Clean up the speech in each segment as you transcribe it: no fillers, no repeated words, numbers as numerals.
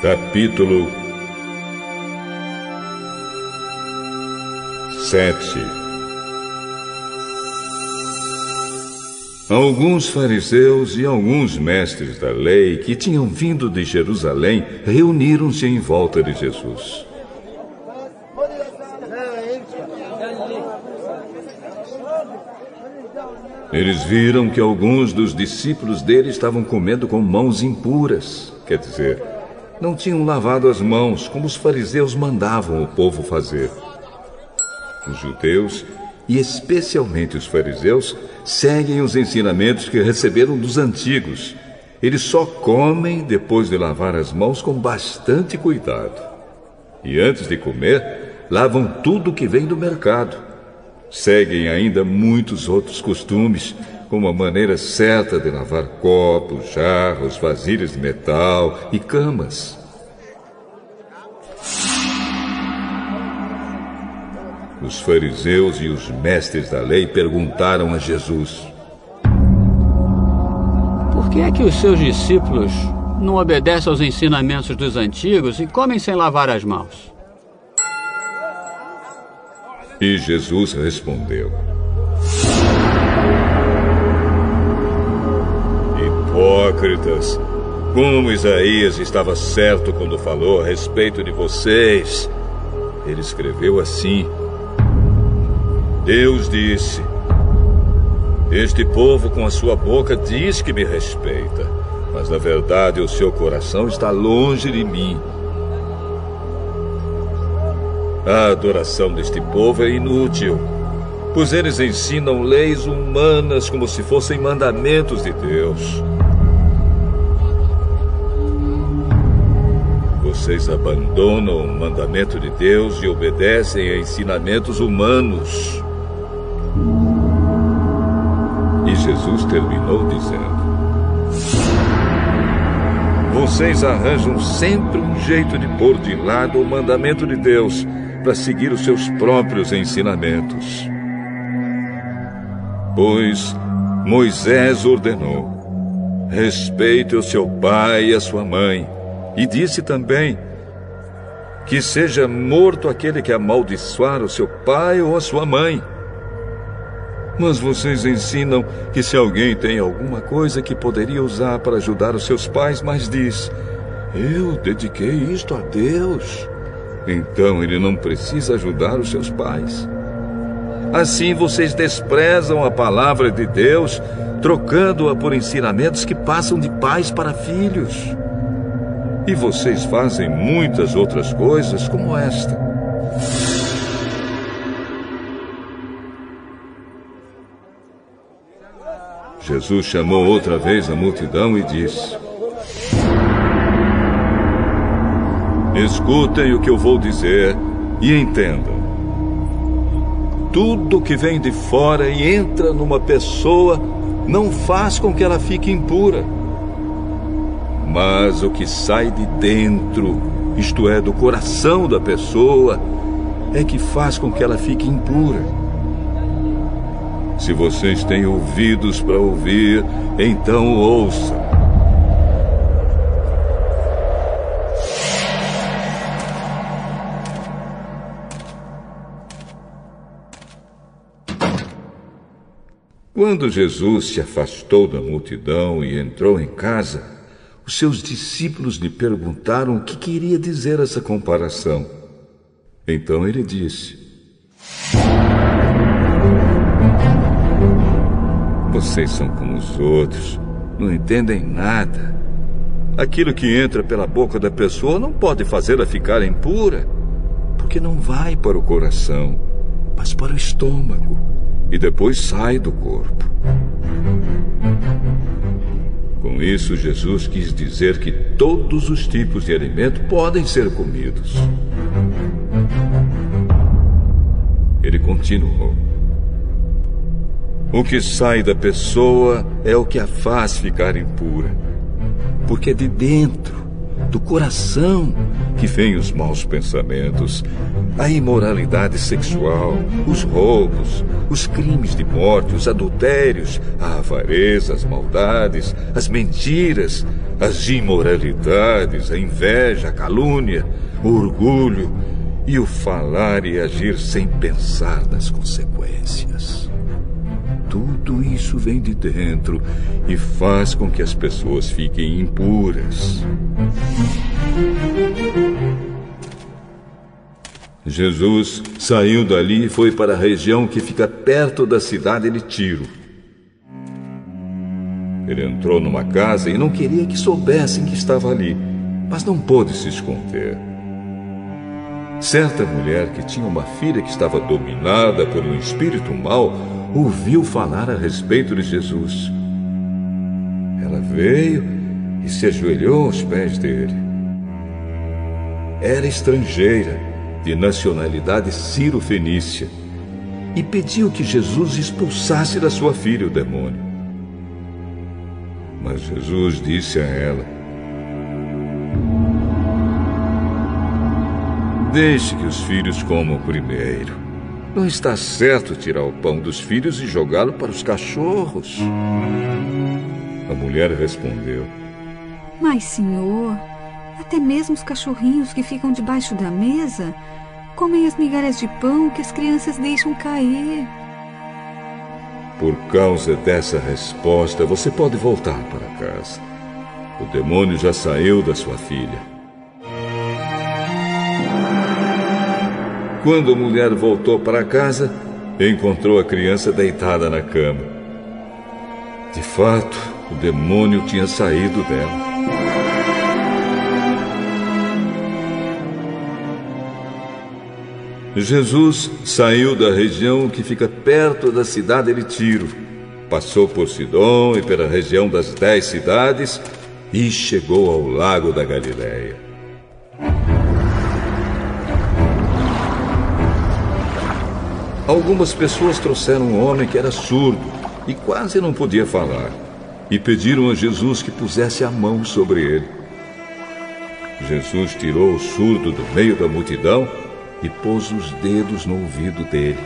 Capítulo 7. Alguns fariseus e alguns mestres da lei que tinham vindo de Jerusalém reuniram-se em volta de Jesus. Eles viram que alguns dos discípulos dele estavam comendo com mãos impuras, quer dizer, não tinham lavado as mãos como os fariseus mandavam o povo fazer. Os judeus, e especialmente os fariseus, seguem os ensinamentos que receberam dos antigos. Eles só comem depois de lavar as mãos com bastante cuidado. E antes de comer, lavam tudo que vem do mercado. Seguem ainda muitos outros costumes, como a maneira certa de lavar copos, jarros, vasilhas de metal e camas. Os fariseus e os mestres da lei perguntaram a Jesus: Por que é que os seus discípulos não obedecem aos ensinamentos dos antigos e comem sem lavar as mãos? E Jesus respondeu: Hipócritas, como Isaías estava certo quando falou a respeito de vocês. Ele escreveu assim: Deus disse: Este povo com a sua boca diz que me respeita, mas na verdade o seu coração está longe de mim. A adoração deste povo é inútil, pois eles ensinam leis humanas como se fossem mandamentos de Deus. Vocês abandonam o mandamento de Deus e obedecem a ensinamentos humanos. E Jesus terminou dizendo: Vocês arranjam sempre um jeito de pôr de lado o mandamento de Deus para seguir os seus próprios ensinamentos. Pois Moisés ordenou: respeite o seu pai e a sua mãe. E disse também: que seja morto aquele que amaldiçoar o seu pai ou a sua mãe. Mas vocês ensinam que se alguém tem alguma coisa que poderia usar para ajudar os seus pais, mas diz: eu dediquei isto a Deus, então ele não precisa ajudar os seus pais. Assim vocês desprezam a palavra de Deus, trocando-a por ensinamentos que passam de pais para filhos. E vocês fazem muitas outras coisas como esta. Jesus chamou outra vez a multidão e disse: Escutem o que eu vou dizer e entendam. Tudo que vem de fora e entra numa pessoa não faz com que ela fique impura. Mas o que sai de dentro, isto é, do coração da pessoa, é que faz com que ela fique impura. Se vocês têm ouvidos para ouvir, então ouçam. Quando Jesus se afastou da multidão e entrou em casa, os seus discípulos lhe perguntaram o que queria dizer essa comparação. Então ele disse: Vocês são como os outros, não entendem nada. Aquilo que entra pela boca da pessoa não pode fazê-la ficar impura, porque não vai para o coração, mas para o estômago, e depois sai do corpo. Com isso, Jesus quis dizer que todos os tipos de alimento podem ser comidos. Ele continuou: O que sai da pessoa é o que a faz ficar impura, porque é de dentro, do coração, que vêm os maus pensamentos, a imoralidade sexual, os roubos, os crimes de morte, os adultérios, a avareza, as maldades, as mentiras, as imoralidades, a inveja, a calúnia, o orgulho e o falar e agir sem pensar nas consequências. Tudo isso vem de dentro e faz com que as pessoas fiquem impuras. Jesus saiu dali e foi para a região que fica perto da cidade de Tiro. Ele entrou numa casa e não queria que soubessem que estava ali, mas não pôde se esconder. Certa mulher que tinha uma filha que estava dominada por um espírito mau ouviu falar a respeito de Jesus. Ela veio e se ajoelhou aos pés dele. Era estrangeira, de nacionalidade sírio-fenícia, e pediu que Jesus expulsasse da sua filha o demônio. Mas Jesus disse a ela: deixe que os filhos comam primeiro. Não está certo tirar o pão dos filhos e jogá-lo para os cachorros. A mulher respondeu: mas, Senhor, até mesmo os cachorrinhos que ficam debaixo da mesa comem as migalhas de pão que as crianças deixam cair. Por causa dessa resposta, você pode voltar para casa. O demônio já saiu da sua filha. Quando a mulher voltou para casa, encontrou a criança deitada na cama. De fato, o demônio tinha saído dela. Jesus saiu da região que fica perto da cidade de Tiro, passou por Sidom e pela região das 10 cidades e chegou ao lago da Galileia. Algumas pessoas trouxeram um homem que era surdo e quase não podia falar, e pediram a Jesus que pusesse a mão sobre ele. Jesus tirou o surdo do meio da multidão e pôs os dedos no ouvido dele.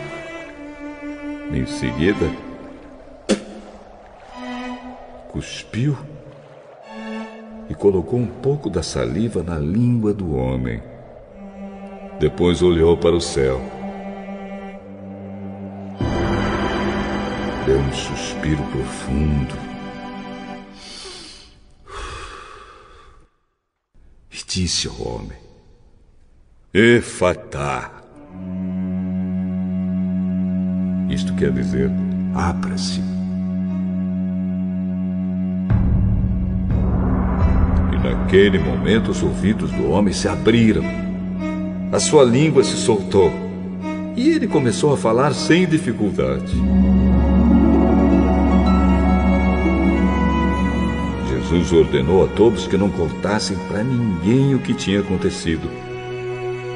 Em seguida, cuspiu e colocou um pouco da saliva na língua do homem. Depois olhou para o céu. Deu um suspiro profundo e disse ao homem: Efatá. Isto quer dizer, abra-se. E naquele momento os ouvidos do homem se abriram. A sua língua se soltou. E ele começou a falar sem dificuldade. Jesus ordenou a todos que não contassem para ninguém o que tinha acontecido.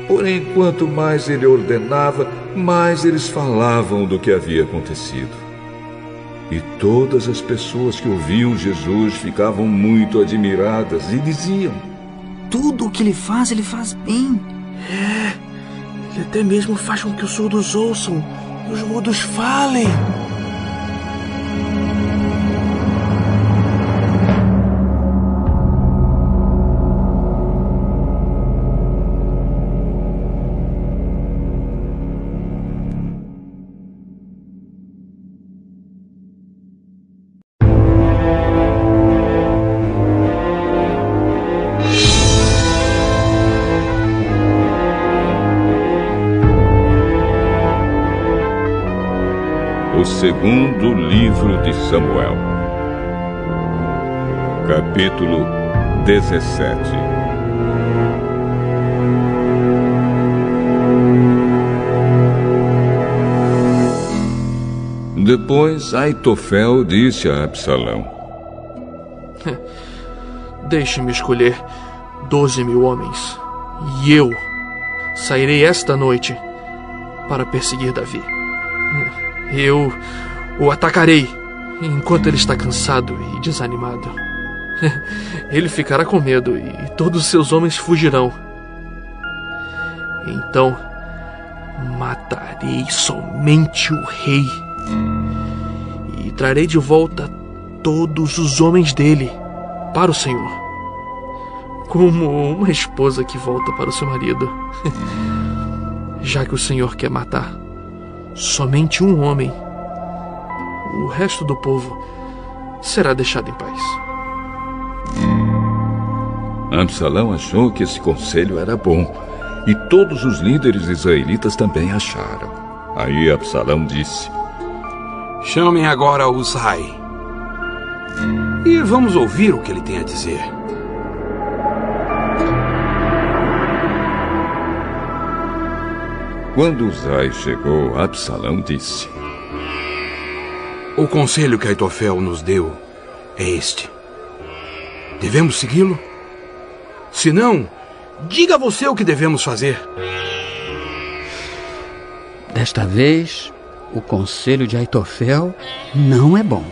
Porém, quanto mais ele ordenava, mais eles falavam do que havia acontecido. E todas as pessoas que ouviam Jesus ficavam muito admiradas e diziam: tudo o que ele faz bem. Ele até mesmo faz com que os surdos ouçam e os mudos falem. O segundo livro de Samuel, capítulo 17. Depois, Aitofel disse a Absalão: deixe-me escolher 12.000 homens, e eu sairei esta noite para perseguir Davi. Eu o atacarei enquanto ele está cansado e desanimado. Ele ficará com medo e todos os seus homens fugirão. Então matarei somente o rei e trarei de volta todos os homens dele para o Senhor, como uma esposa que volta para o seu marido. Já que o Senhor quer matar somente um homem, o resto do povo será deixado em paz. Absalão achou que esse conselho era bom, e todos os líderes israelitas também acharam. Aí Absalão disse: chamem agora Uzai e vamos ouvir o que ele tem a dizer. Quando Uzai chegou, Absalão disse: o conselho que Aitofel nos deu é este. Devemos segui-lo? Se não, diga você o que devemos fazer. Desta vez, o conselho de Aitofel não é bom.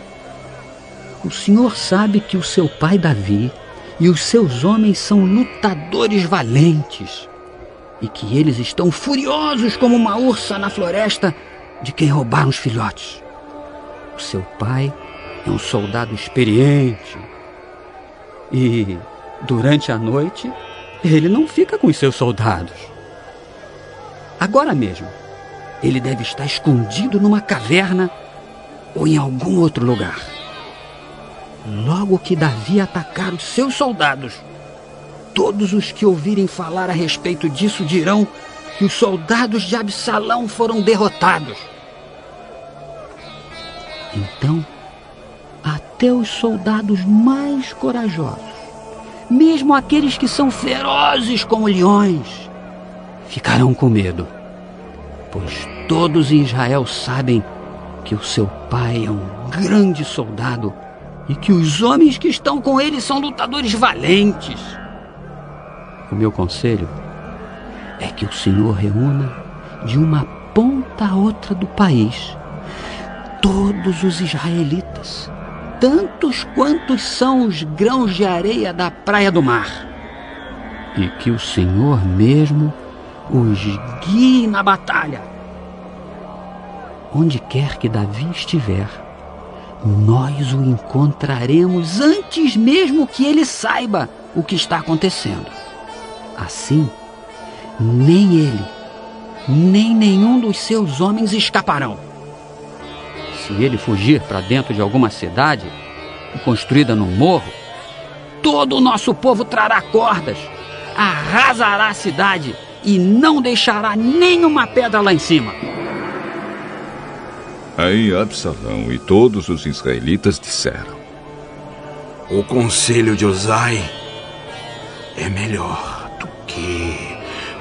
O senhor sabe que o seu pai Davi e os seus homens são lutadores valentes e que eles estão furiosos como uma ursa na floresta de quem roubaram os filhotes. O seu pai é um soldado experiente e, durante a noite, ele não fica com os seus soldados. Agora mesmo, ele deve estar escondido numa caverna ou em algum outro lugar. Logo que Davi atacar os seus soldados, todos os que ouvirem falar a respeito disso dirão que os soldados de Absalão foram derrotados. Então, até os soldados mais corajosos, mesmo aqueles que são ferozes como leões, ficarão com medo, pois todos em Israel sabem que o seu pai é um grande soldado e que os homens que estão com ele são lutadores valentes. O meu conselho é que o Senhor reúna de uma ponta a outra do país todos os israelitas, tantos quantos são os grãos de areia da praia do mar, e que o Senhor mesmo os guie na batalha. Onde quer que Davi estiver, nós o encontraremos antes mesmo que ele saiba o que está acontecendo. Assim, nem ele, nem nenhum dos seus homens escaparão. Se ele fugir para dentro de alguma cidade construída num morro, todo o nosso povo trará cordas, arrasará a cidade e não deixará nenhuma pedra lá em cima. Aí Absalão e todos os israelitas disseram: o conselho de Uzai é melhor do que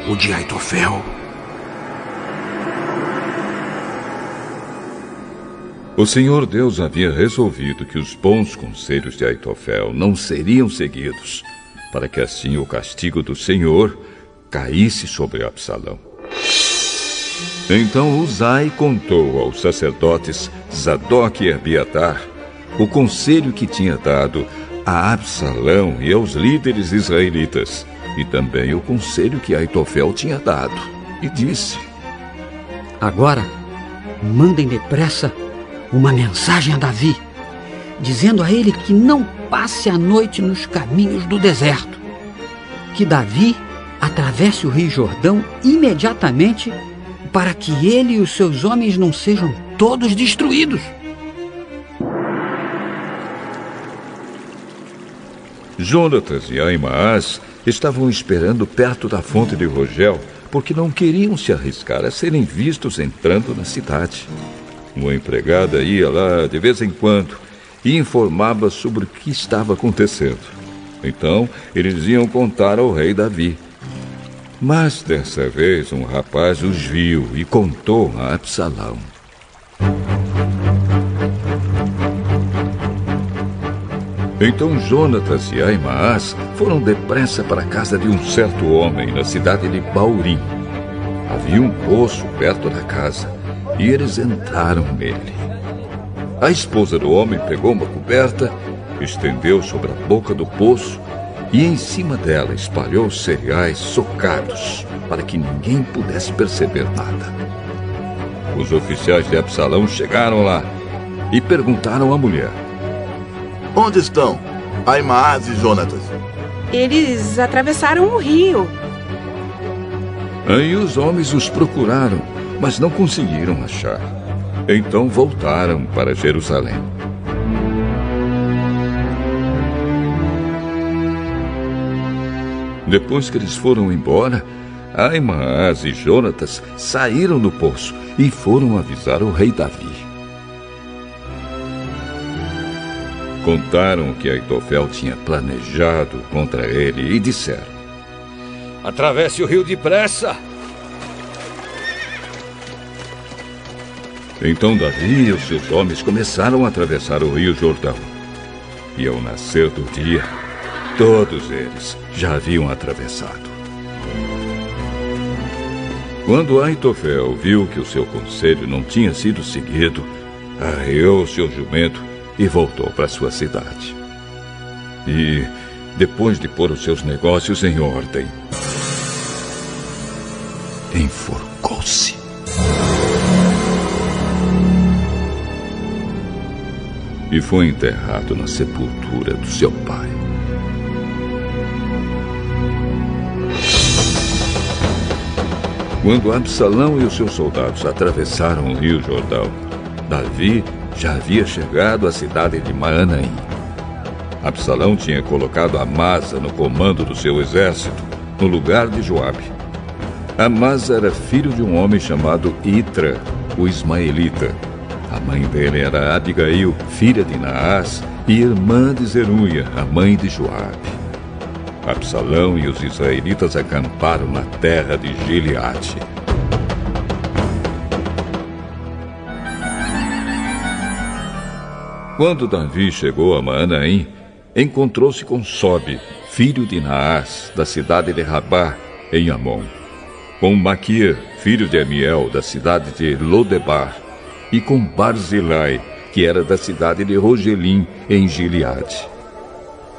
o de Aitofel. O Senhor Deus havia resolvido que os bons conselhos de Aitofel não seriam seguidos, para que assim o castigo do Senhor caísse sobre Absalão. Então Uzai contou aos sacerdotes Zadoque e Abiatar o conselho que tinha dado a Absalão e aos líderes israelitas, e também o conselho que Aitofel tinha dado, e disse: agora, mandem depressa uma mensagem a Davi, dizendo a ele que não passe a noite nos caminhos do deserto, que Davi atravesse o Rio Jordão imediatamente para que ele e os seus homens não sejam todos destruídos. Jonatas e Ahimaás estavam esperando perto da fonte de Rogel, porque não queriam se arriscar a serem vistos entrando na cidade. Uma empregada ia lá de vez em quando e informava sobre o que estava acontecendo. Então, eles iam contar ao rei Davi. Mas dessa vez um rapaz os viu e contou a Absalão. Então Jonatas e Ahimaás foram depressa para a casa de um certo homem na cidade de Baurim. Havia um poço perto da casa e eles entraram nele. A esposa do homem pegou uma coberta, estendeu sobre a boca do poço e em cima dela espalhou cereais socados para que ninguém pudesse perceber nada. Os oficiais de Absalão chegaram lá e perguntaram à mulher: Onde estão Ahimaaz e Jonatas? Eles atravessaram o rio. Aí os homens os procuraram, mas não conseguiram achar. Então voltaram para Jerusalém. Depois que eles foram embora, Ahimaaz e Jonatas saíram do poço e foram avisar o rei Davi. Contaram o que Aitofel tinha planejado contra ele e disseram: Atravesse o rio depressa! Então Davi e os seus homens começaram a atravessar o rio Jordão. E ao nascer do dia, todos eles já haviam atravessado. Quando Aitofel viu que o seu conselho não tinha sido seguido, arreou seu jumento e voltou para sua cidade. E, depois de pôr os seus negócios em ordem, enforcou-se. E foi enterrado na sepultura do seu pai. Quando Absalão e os seus soldados atravessaram o rio Jordão, Davi já havia chegado à cidade de Maanaim. Absalão tinha colocado Amasa no comando do seu exército, no lugar de Joabe. Amasa era filho de um homem chamado Itra, o ismaelita. A mãe dele era Abigail, filha de Naás, e irmã de Zeruia, a mãe de Joabe. Absalão e os israelitas acamparam na terra de Gileade. Quando Davi chegou a Maanaim, encontrou-se com Sobe, filho de Naás, da cidade de Rabá, em Amon, com Maquir, filho de Amiel, da cidade de Lodebar, e com Barzilai, que era da cidade de Rogelim, em Gileade.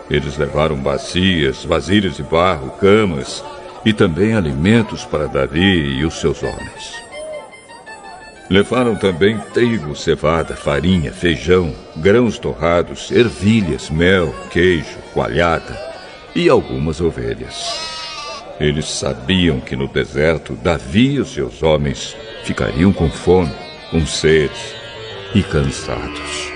Eles levaram bacias, vasilhas de barro, camas e também alimentos para Davi e os seus homens. Levaram também trigo, cevada, farinha, feijão, grãos torrados, ervilhas, mel, queijo, coalhada e algumas ovelhas. Eles sabiam que no deserto Davi e os seus homens ficariam com fome, com sede e cansados.